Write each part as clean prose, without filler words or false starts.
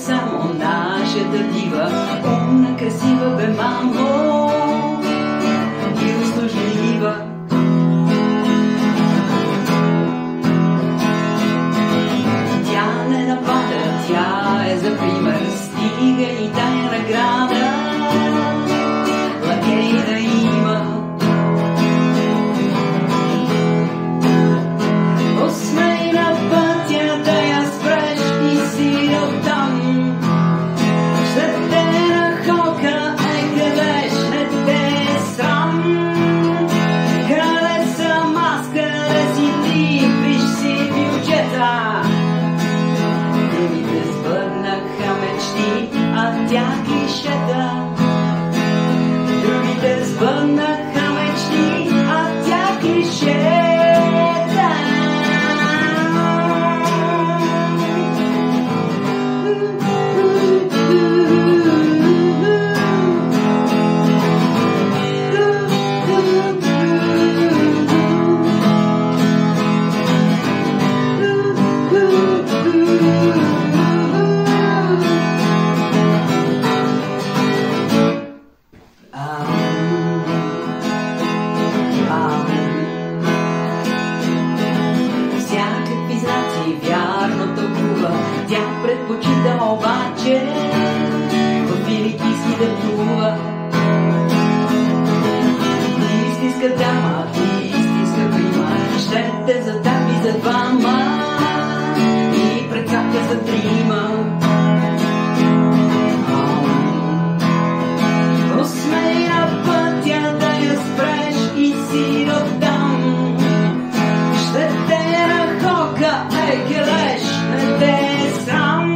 само нашата дива, умна, красива бе, мамо, и услужлива. Тя не напада, тя е за пример, стига и тая награда, лакей да има. Посмей на пътя да я спреш и си оттам. Ще те нахока, къдеш, не те е срам. Къде съм аз, къде си ти, виж си бюджета. Другите сбъднаха мечти, а тя клишета. Другите сбъднаха мечти, а тя клишета. Всякакви знаци вярно тълкува, тя предпочита обаче в велики си да плува. Истинска дама, истинска прима, ще те затапи за двама и прецапя за трима. Посмей на пътя да я спреш и си оттам. Ще те нахока, келеш, не те е срам.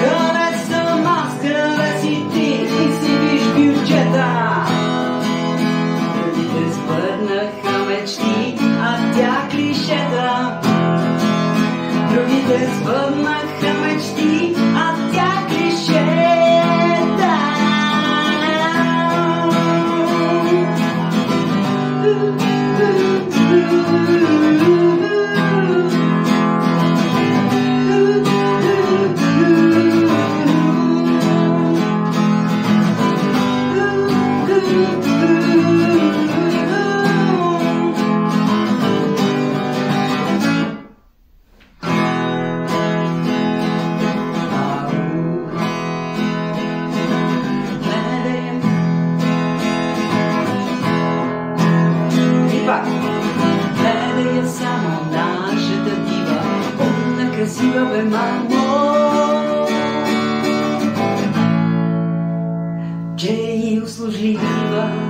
Къде съм аз, къде си ти, и си виж бюджета. Другите сбъднаха мечти, а тя клишета. Другите сбъднаха мечти, а тя клишета. Гледай я само нашата дива, умна, красива бе, мамо, че и услужлива.